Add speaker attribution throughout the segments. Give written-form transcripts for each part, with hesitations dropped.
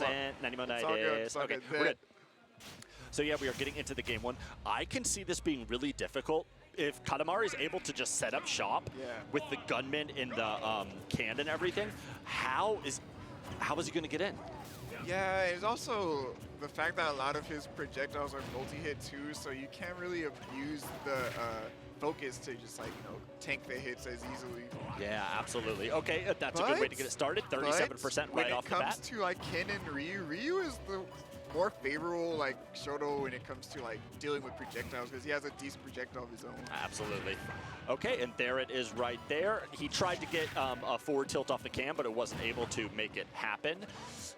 Speaker 1: Okay, we're good. So yeah, we are getting into the game one. I can see this being really difficult if Katamari is able to just set up shop with the gunman in the can and everything. How is he going to get in?
Speaker 2: Yeah, it's also the fact that a lot of his projectiles are multi-hit too, so you can't really abuse the focus to just tank the hits as easily.
Speaker 1: Yeah, absolutely. Okay, that's a good way to get it started. 37% right off the bat.
Speaker 2: When it comes to Ken and Ryu is the more favorable Shoto when it comes to dealing with projectiles because he has a decent projectile of his own.
Speaker 1: Absolutely. Okay, and there it is right there. He tried to get a forward tilt off the can, but it wasn't able to make it happen.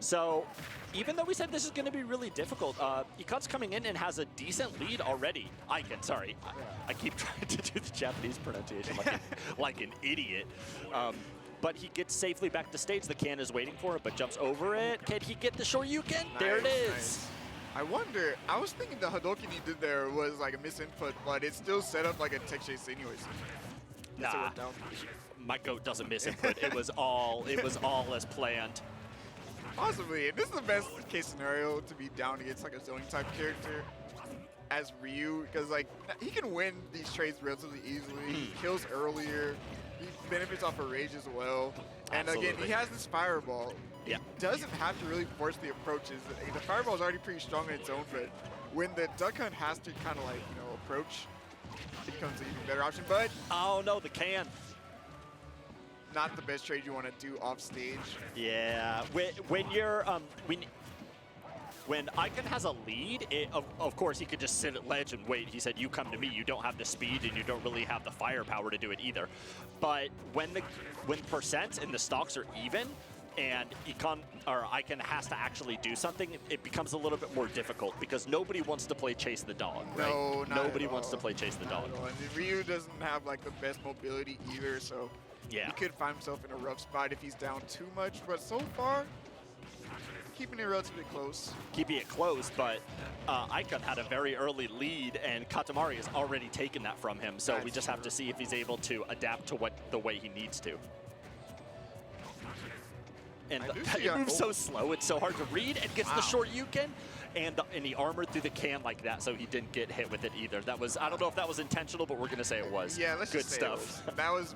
Speaker 1: So even though we said this is going to be really difficult, Ikan's coming in and has a decent lead already. Ikan, sorry. I keep trying to do the Japanese pronunciation like an idiot. But he gets safely back to stage. The can is waiting for it, but jumps over it. Can he get the Shoryuken? Nice, there it is. Nice.
Speaker 2: I wonder, I was thinking the Hadouken he did there was a misinput, but it still set up a tech chase anyways.
Speaker 1: Nah, my goat doesn't misinput. It was all as planned.
Speaker 2: Possibly, and this is the best case scenario to be down against a zoning type character as Ryu, because he can win these trades relatively easily. He kills earlier. He benefits off of rage as well. And
Speaker 1: Absolutely.
Speaker 2: Again, he has this fireball. He doesn't have to really force the approaches. The fireball is already pretty strong on its own, but when the duck hunt has to kind of approach, it becomes an even better option. But
Speaker 1: oh no, the can.
Speaker 2: Not the best trade you want to do off stage.
Speaker 1: Yeah, when you're when Ikan has a lead, of course he could just sit at ledge and wait. He said, "You come to me. You don't have the speed and you don't really have the firepower to do it either." But when percents and the stocks are even, and Ikan has to actually do something, it becomes a little bit more difficult because nobody wants to play chase the dog, right?
Speaker 2: No,
Speaker 1: nobody wants to play chase the dog.
Speaker 2: And Ryu doesn't have the best mobility either, so he could find himself in a rough spot if he's down too much. But so far, keeping it relatively close.
Speaker 1: Keeping it close, but Ikan had a very early lead, and Katamari has already taken that from him. So we just have to see if he's able to adapt to the way he needs to. And it moves so slow, it's so hard to read, and gets the Shoryuken, and he armored through the can like that, so he didn't get hit with it either. That was, I don't know if that was intentional, but we're going to say it was.
Speaker 2: Yeah, let's
Speaker 1: Good
Speaker 2: just say
Speaker 1: stuff.
Speaker 2: That was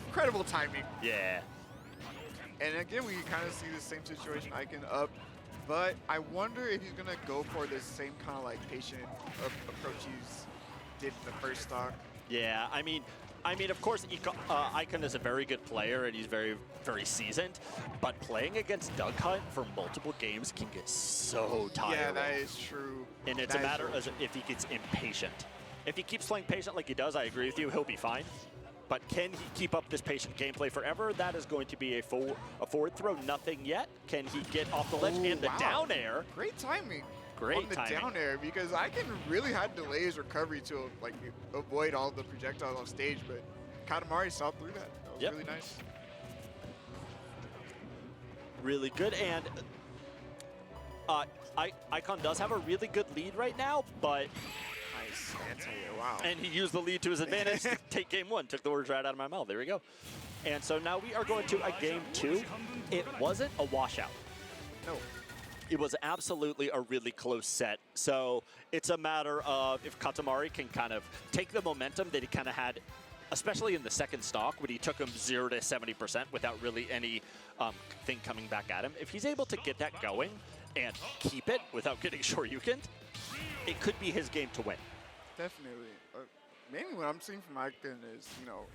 Speaker 2: incredible timing.
Speaker 1: Yeah.
Speaker 2: And again, we kind of see the same situation, Ikan up, but I wonder if he's going to go for the same kind of patient approach he's did in the first stock.
Speaker 1: Yeah, I mean, of course, Ikan is a very good player and he's very, very seasoned, but playing against Duck Hunt for multiple games can get so tiring.
Speaker 2: Yeah, that is true.
Speaker 1: And it's a matter of if he gets impatient. If he keeps playing patient like he does, I agree with you, he'll be fine. But can he keep up this patient gameplay forever? That is going to be a forward throw. Nothing yet. Can he get off the ledge and the down air?
Speaker 2: Great timing.
Speaker 1: Great
Speaker 2: on the
Speaker 1: timing.
Speaker 2: Down air, because Ikan really had to delay his recovery to avoid all the projectiles off stage, but Katamari saw through that. That was really nice. Really
Speaker 1: good, and Ikan does have a really good lead right now, but
Speaker 2: nice wow.
Speaker 1: And he used the lead to his advantage to take game one. Took the words right out of my mouth. There we go. And so now we are going to a game two. It wasn't a washout.
Speaker 2: No.
Speaker 1: It was absolutely a really close set. So it's a matter of if Katamari can kind of take the momentum that he kind of had, especially in the second stock when he took him 0 to 70% without really any thing coming back at him. If he's able to get that going and keep it without getting Shoryuken, it could be his game to win.
Speaker 2: Definitely. Mainly what I'm seeing from Ikan is,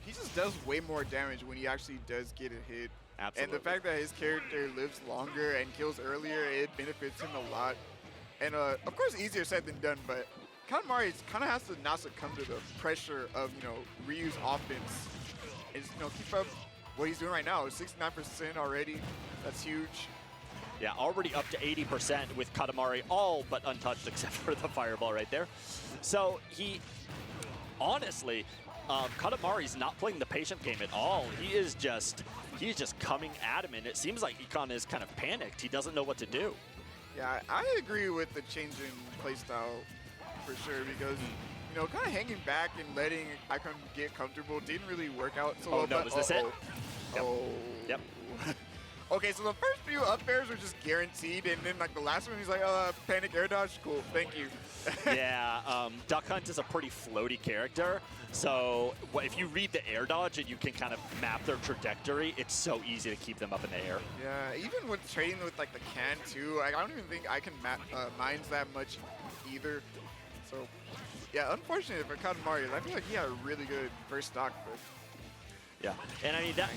Speaker 2: he just does way more damage when he actually does get a hit.
Speaker 1: Absolutely.
Speaker 2: And the fact that his character lives longer and kills earlier, it benefits him a lot. And of course, easier said than done, but Katamari kind of has to not succumb to the pressure of, Ryu's offense. And, keep up what he's doing right now. 69% already. That's huge.
Speaker 1: Yeah, already up to 80% with Katamari all but untouched except for the fireball right there. So honestly, Katamari's not playing the patient game at all. He's just coming at him, and it seems like Ikan is kind of panicked. He doesn't know what to do.
Speaker 2: Yeah, I agree with the change in playstyle for sure, because kind of hanging back and letting Ikan get comfortable didn't really work out so well.
Speaker 1: Oh no, is this it?
Speaker 2: Oh.
Speaker 1: Yep.
Speaker 2: Okay, so the first few up airs were just guaranteed, and then like the last one, he's like, panic air dodge, cool, thank you.
Speaker 1: Yeah, Duck Hunt is a pretty floaty character, so if you read the air dodge and you can kind of map their trajectory, it's so easy to keep them up in the air.
Speaker 2: Yeah, even with trading with like the can too, I don't even think I can mines that much either. So yeah, unfortunately for Katamari, I feel like he had a really good first stock, but
Speaker 1: yeah, and I mean, that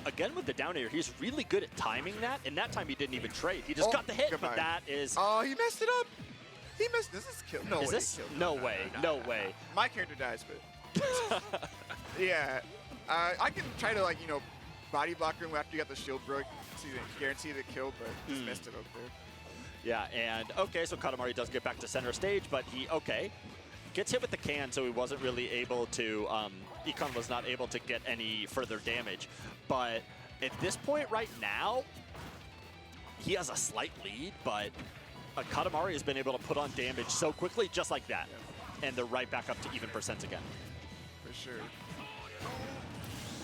Speaker 1: again with the down air, he's really good at timing that, and that time he didn't even trade. He just got the hit,
Speaker 2: goodbye.
Speaker 1: But that is...
Speaker 2: Oh, he messed it up. He messed... This is kill. No
Speaker 1: is
Speaker 2: way.
Speaker 1: This? No way. No way.
Speaker 2: My character dies, but... yeah. I can try to, like, you know, body block him after you got the shield broke to guarantee the kill, but just messed it up there.
Speaker 1: Yeah, and okay, so Katamari does get back to center stage, but he, gets hit with the can, so he wasn't really able to, Ikan was not able to get any further damage. But at this point right now, he has a slight lead, but Katamari has been able to put on damage so quickly, just like that. Yeah. And they're right back up to even percents again.
Speaker 2: For sure.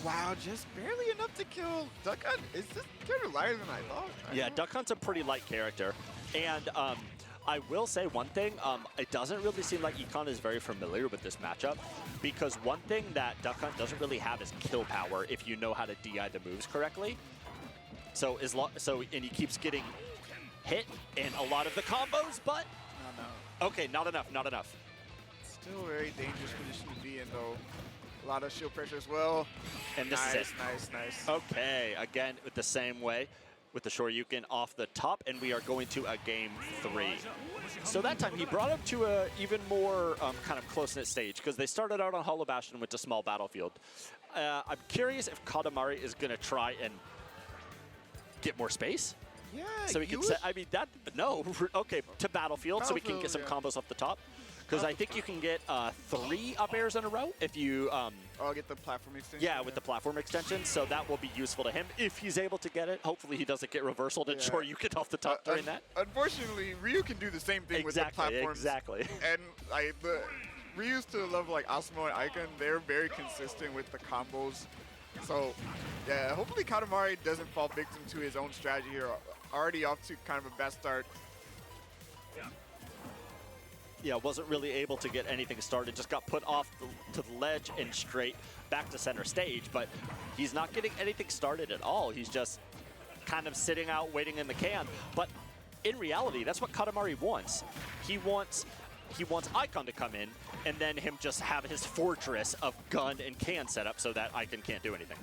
Speaker 2: Wow, just barely enough to kill Duck Hunt. Is this character lighter than I thought?
Speaker 1: Yeah, Duck Hunt's a pretty light character. And I will say one thing, it doesn't really seem like Ikan is very familiar with this matchup, because one thing that Duck Hunt doesn't really have is kill power if you know how to DI the moves correctly. So and he keeps getting hit in a lot of the combos, but okay, not enough, not enough.
Speaker 2: Still a very dangerous position to be in, though. A lot of shield pressure as well.
Speaker 1: And this is it.
Speaker 2: Nice.
Speaker 1: Okay, again with the same way, with the Shoryuken off the top, and we are going to a game 3. So that time he brought him to a even more kind of close-knit stage, because they started out on Hollow Bastion and went to Small Battlefield. I'm curious if Katamari is going to try and get more space.
Speaker 2: Yeah,
Speaker 1: so he can set, I mean, that, no, okay, to Battlefield, so we can get some
Speaker 2: yeah.
Speaker 1: combos off the top. Because I think you can get 3 up airs in a row if you...
Speaker 2: I'll get the platform extension.
Speaker 1: Yeah, with the platform extension, so that will be useful to him if he's able to get it. Hopefully he doesn't get reversaled and sure you get off the top during that.
Speaker 2: Unfortunately, Ryu can do the same thing with the platforms.
Speaker 1: Exactly.
Speaker 2: And the Ryu's to the level like Asimo and Ikan, they're very consistent with the combos. So, yeah, hopefully Katamari doesn't fall victim to his own strategy here. Already off to kind of a bad start.
Speaker 1: Yeah, wasn't really able to get anything started. Just got put off to the ledge and straight back to center stage. But he's not getting anything started at all. He's just kind of sitting out waiting in the can. But in reality, that's what Katamari wants. He wants Ikan to come in and then him just have his fortress of gun and can set up so that Ikan can't do anything.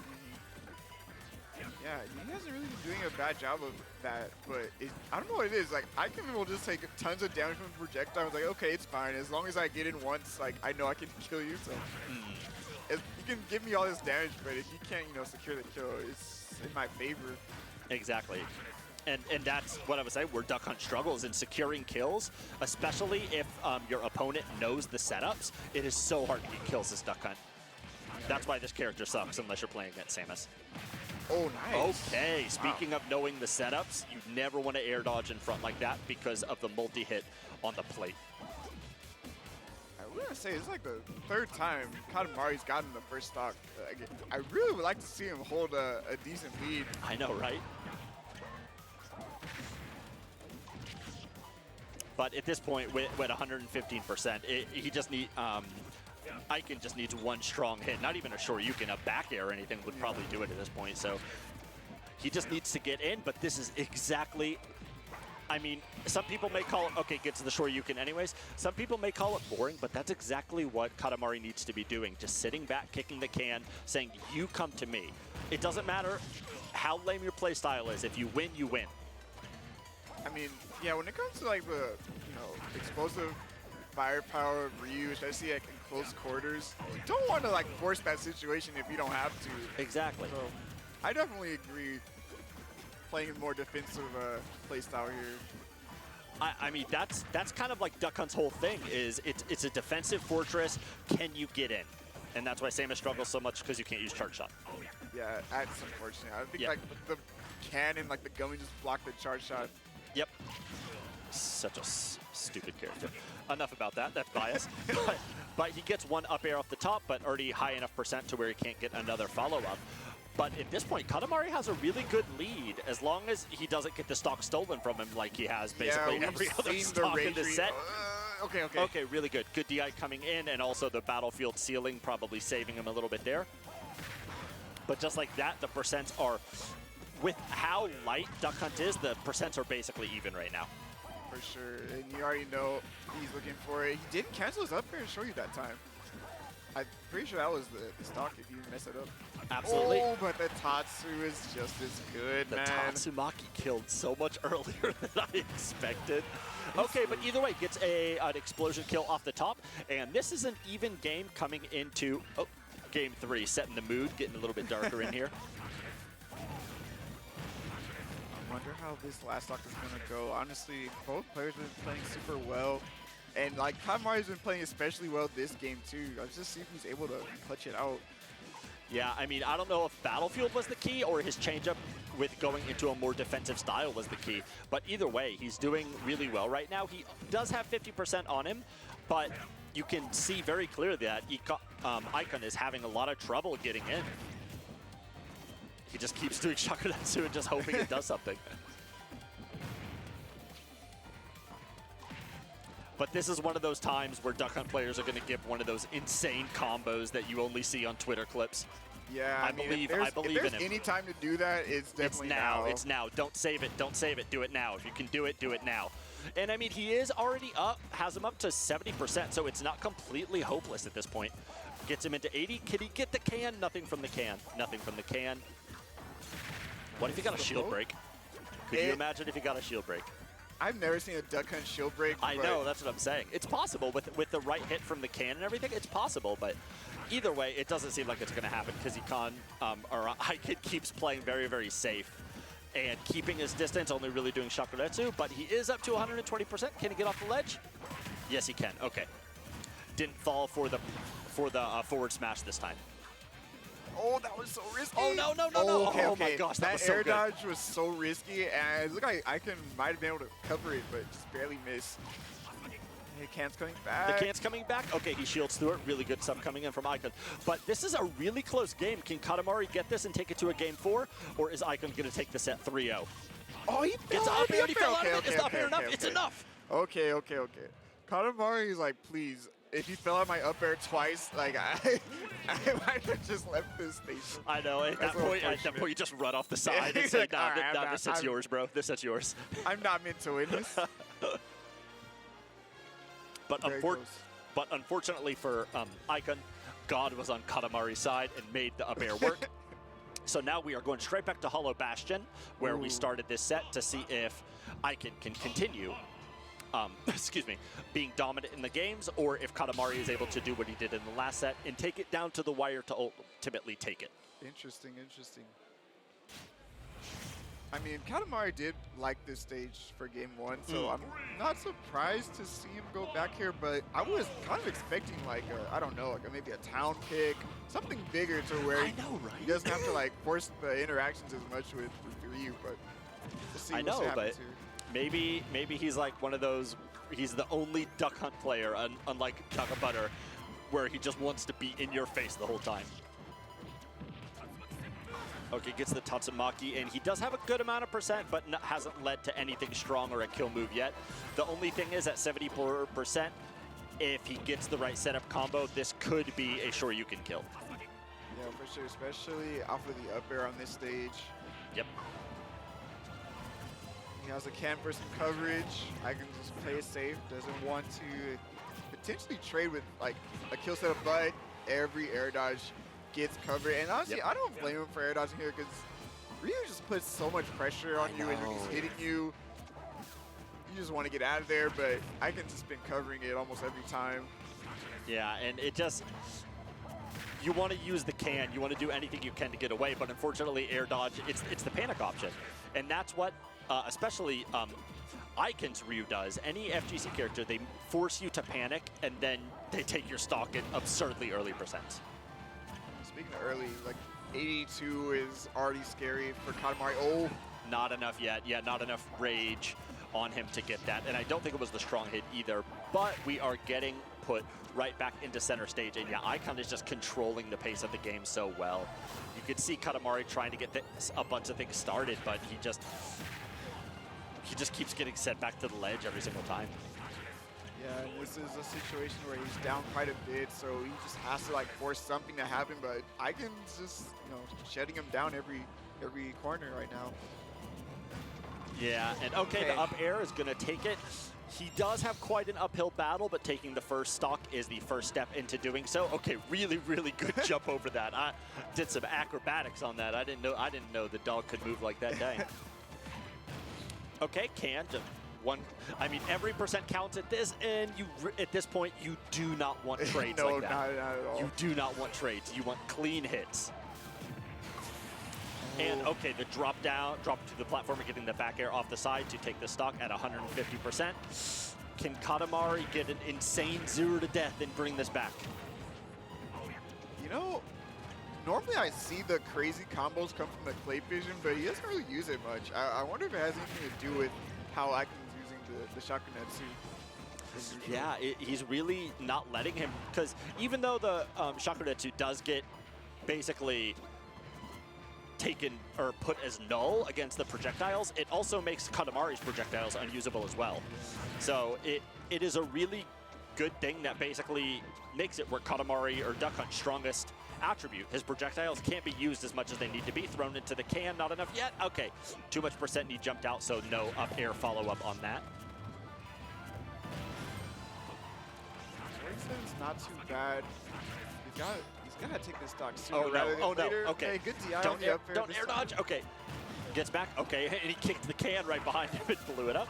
Speaker 2: Yeah, he hasn't really been doing a bad job of that, but I don't know what it is. Like, Ikan will just take tons of damage from the projectile. I was like, okay, it's fine. As long as I get in once, like, I know I can kill you. So, you can give me all this damage, but if you can't, you know, secure the kill, it's in my favor. Exactly.
Speaker 1: And that's what I would say, where Duck Hunt struggles in securing kills, especially if your opponent knows the setups. It is so hard to get kills as Duck Hunt. That's why this character sucks unless you're playing against Samus.
Speaker 2: Oh, nice.
Speaker 1: Okay, speaking of knowing the setups, you never want to air dodge in front like that because of the multi-hit on the plate.
Speaker 2: I was going to say, it's like the 3rd time Katamari's gotten the first stock. I really would like to see him hold a decent lead.
Speaker 1: I know, right? But at this point, with 115%, he just need Ikan just needs one strong hit, not even a Shoryuken, a back air or anything would probably do it at this point. So he just needs to get in, but this is exactly, I mean, some people may call it, okay, get to the Shoryuken anyways. Some people may call it boring, but that's exactly what Katamari needs to be doing. Just sitting back, kicking the can, saying, you come to me. It doesn't matter how lame your play style is. If you win, you win.
Speaker 2: I mean, yeah, when it comes to like the, explosive firepower of Ryu, especially like in close quarters, you don't want to like force that situation if you don't have to.
Speaker 1: Exactly.
Speaker 2: So I definitely agree playing a more defensive play style here.
Speaker 1: I mean, that's kind of like Duck Hunt's whole thing is it's a defensive fortress. Can you get in? And that's why Samus struggles so much because you can't use charge shot.
Speaker 2: Yeah, that's unfortunate. I think like the cannon, like the gummy just blocked the charge shot.
Speaker 1: Yep. Such a stupid character. Enough about that. That's bias. but he gets one up air off the top, but already high enough percent to where he can't get another follow-up. But at this point, Katamari has a really good lead as long as he doesn't get the stock stolen from him like he has basically every other stock in the set.
Speaker 2: Okay.
Speaker 1: Okay, really good. Good DI coming in, and also the battlefield ceiling probably saving him a little bit there. But just like that, the percents are, with how light Duck Hunt is, the percents are basically even right now.
Speaker 2: For sure, and you already know he's looking for it. He didn't cancel his up air and show you that time. I'm pretty sure that was the stock if you mess it up.
Speaker 1: Absolutely.
Speaker 2: Oh, but the Tatsu is just as good,
Speaker 1: the
Speaker 2: man.
Speaker 1: Tatsumaki killed so much earlier than I expected. Okay, but either way, gets an explosion kill off the top, and this is an even game coming into game 3, setting the mood, getting a little bit darker in here.
Speaker 2: I wonder how this last stock is going to go. Honestly, both players have been playing super well. And like Katamari's been playing especially well this game too. Let's just see if he's able to clutch it out.
Speaker 1: Yeah, I mean, I don't know if Battlefield was the key or his changeup with going into a more defensive style was the key. But either way, he's doing really well right now. He does have 50% on him, but you can see very clearly that Ikan is having a lot of trouble getting in. He just keeps doing Shakuratsu and just hoping it does something. But this is one of those times where Duck Hunt players are going to give one of those insane combos that you only see on Twitter clips.
Speaker 2: Yeah,
Speaker 1: I believe
Speaker 2: if
Speaker 1: in
Speaker 2: there's
Speaker 1: him.
Speaker 2: any time to do that, it's definitely now.
Speaker 1: It's now. Don't save it. Don't save it. Do it now. If you can do it now. And I mean, he is already up, has him up to 70%, so it's not completely hopeless at this point. Gets him into 80. Can he get the can? Nothing from the can. Nothing from the can. What if he got a shield break? Could you imagine if he got a shield break?
Speaker 2: I've never seen a Duck Hunt shield break.
Speaker 1: I know, that's what I'm saying. It's possible with the right hit from the can and everything. It's possible, but either way, it doesn't seem like it's going to happen because Ikan keeps playing very, very safe and keeping his distance, only really doing Shakuretsu. But he is up to 120%. Can he get off the ledge? Yes, he can. Okay, didn't fall for the forward smash this time.
Speaker 2: Oh, that was so risky.
Speaker 1: Oh, no.
Speaker 2: Okay,
Speaker 1: oh my gosh, that was so
Speaker 2: air
Speaker 1: good.
Speaker 2: dodge was so risky, and it looked like Ikan might have been able to cover it, but just barely missed. The can's coming back.
Speaker 1: The can's coming back. Okay, he shields through it. Really good stuff coming in from Ikan. But this is a really close game. Can Katamari get this and take it to a game 4, or is Ikan going to take this at 3-0?
Speaker 2: Oh, he
Speaker 1: gets up air. He fell out of it. It's not fair enough. It's enough.
Speaker 2: Okay. Katamari is like, please. If he fell out my up air twice, like I might have just left this station.
Speaker 1: I know. At that point, you just run off the side and say, "Nah, this set's yours, bro. This set's yours."
Speaker 2: I'm not meant to win this.
Speaker 1: But unfortunately for Ikan, God was on Katamari's side and made the up air work. So now we are going straight back to Hollow Bastion, where we started this set, to see if Ikan can continue. Being dominant in the games, or if Katamari is able to do what he did in the last set and take it down to the wire to ultimately take it.
Speaker 2: Interesting. I mean, Katamari did like this stage for game 1, so I'm not surprised to see him go back here, but I was kind of expecting like maybe a town pick, something bigger to where he doesn't have to like force the interactions as much with Ryu, but we'll see what happens here.
Speaker 1: Maybe he's like one of those, he's the only Duck Hunt player, unlike Duck Butter, where he just wants to be in your face the whole time. Okay, gets the Tatsumaki, and he does have a good amount of percent, but hasn't led to anything strong or a kill move yet. The only thing is at 74%, if he gets the right setup combo, this could be a Shoryuken kill.
Speaker 2: Yeah, for sure, especially off of the up air on this stage.
Speaker 1: Yep.
Speaker 2: He has a can for some coverage. I can just play it safe. Doesn't want to potentially trade with like a kill setup, but every air dodge gets covered. And honestly, I don't blame him for air dodging here because Ryu just puts so much pressure on you, and when he's hitting you, you just want to get out of there. But I can just been covering it almost every time.
Speaker 1: Yeah, and it just, you want to use the can, you want to do anything you can to get away, but unfortunately air dodge, it's the panic option. And that's what especially Ikan's Ryu does. Any FGC character, they force you to panic, and then they take your stock at absurdly early percents.
Speaker 2: Speaking of early, like 82 is already scary for Katamari. Oh,
Speaker 1: not enough yet. Yeah, not enough rage. on him to get that. And I don't think it was the strong hit either, but we are getting put right back into center stage. And yeah, Ikan is just controlling the pace of the game so well. You could see Katamari trying to get a bunch of things started, but he just keeps getting sent back to the ledge every single time.
Speaker 2: Yeah, and this is a situation where he's down quite a bit, so he just has to like force something to happen. But Ikan's just, you know, shutting him down every corner right now.
Speaker 1: Yeah, and okay, the up air is going to take it. He does have quite an uphill battle, but taking the first stock is the first step into doing so. Okay, really, really good jump over that. I did some acrobatics on that. I didn't know the dog could move like that. Dang. Okay, can just one. I mean, every percent counts at this, and at this point, you do not want trades
Speaker 2: no,
Speaker 1: like that.
Speaker 2: not at all.
Speaker 1: You do not want trades. You want clean hits. And okay, the drop to the platform and getting the back air off the side to take the stock at 150%. Can Katamari get an insane 0 to death and bring this back?
Speaker 2: You know, normally I see the crazy combos come from the clay vision, but he doesn't really use it much. I wonder if it has anything to do with how Ikan's using the Shakunetsu.
Speaker 1: Yeah, he's really not letting him, because even though the Shakunetsu does get basically taken or put as null against the projectiles, it also makes Katamari's projectiles unusable as well. So it is a really good thing that basically makes it where Katamari or Duck Hunt's strongest attribute, his projectiles, can't be used as much as they need to be. Thrown into the can, not enough yet. Okay, too much percent and he jumped out, so no up air follow-up on that.
Speaker 2: It's not too bad. He's gotta take this stock sooner
Speaker 1: Oh
Speaker 2: rather than
Speaker 1: no,
Speaker 2: later.
Speaker 1: okay.
Speaker 2: Hey, good DI
Speaker 1: Don't
Speaker 2: on the
Speaker 1: air,
Speaker 2: up air
Speaker 1: don't
Speaker 2: this
Speaker 1: air
Speaker 2: time.
Speaker 1: dodge, okay. Gets back, okay, and he kicked the can right behind him and blew it up.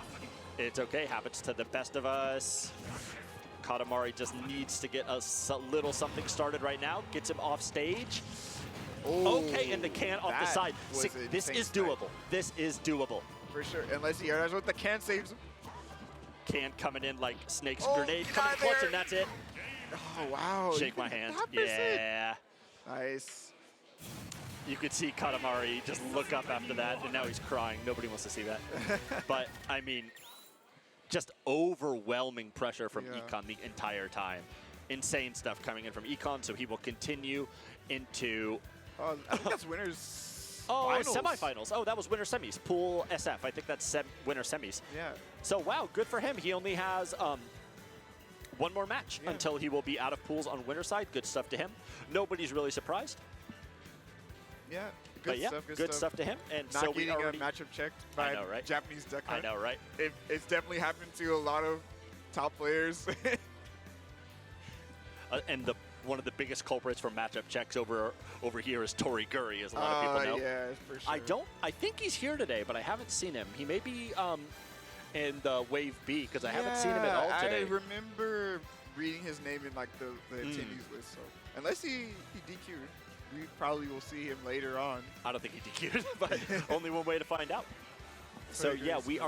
Speaker 1: It's okay, happens to the best of us. Katamari just needs to get a little something started right now. Gets him off stage.
Speaker 2: Oh,
Speaker 1: Okay, and the can off the
Speaker 2: that
Speaker 1: side.
Speaker 2: was
Speaker 1: See,
Speaker 2: an
Speaker 1: this
Speaker 2: insane
Speaker 1: is
Speaker 2: snipe.
Speaker 1: doable. This is doable.
Speaker 2: For sure, unless he air dodges with the can saves him.
Speaker 1: Can coming in like Snake's
Speaker 2: Oh,
Speaker 1: grenade,
Speaker 2: got
Speaker 1: coming clutch,
Speaker 2: there.
Speaker 1: and that's it.
Speaker 2: Oh, wow.
Speaker 1: Shake my hand.
Speaker 2: That percent.
Speaker 1: Yeah.
Speaker 2: Nice.
Speaker 1: You could see Katamari just look up after that, and now he's crying. Nobody wants to see that. But, I mean, just overwhelming pressure from
Speaker 2: Yeah.
Speaker 1: Ikan the entire time. Insane stuff coming in from Ikan, so he will continue into...
Speaker 2: I think that's winners.
Speaker 1: Oh,
Speaker 2: finals.
Speaker 1: semifinals. Oh, that was winner semis. Pool SF. I think that's winner semis.
Speaker 2: Yeah.
Speaker 1: So, wow, good for him. He only has one more match until he will be out of pools on winner side. Good stuff to him. Nobody's really surprised.
Speaker 2: Yeah. Good
Speaker 1: But yeah,
Speaker 2: stuff.
Speaker 1: good stuff to him. And
Speaker 2: Not
Speaker 1: so we
Speaker 2: getting
Speaker 1: already...
Speaker 2: a matchup checked by
Speaker 1: I know, right?
Speaker 2: Japanese Duck
Speaker 1: I
Speaker 2: Hunt.
Speaker 1: know, right?
Speaker 2: It's definitely happened to a lot of top players.
Speaker 1: And one of the biggest culprits for matchup checks over here is Tori Guri, as a lot of people know.
Speaker 2: Yeah, for sure.
Speaker 1: I think he's here today, but I haven't seen him. He may be in the Wave B, because I haven't seen him at all today.
Speaker 2: I remember reading his name in like the attendees list. So unless he DQ'd, we probably will see him later on.
Speaker 1: I don't think he DQ'd, but only one way to find out. So yeah, we are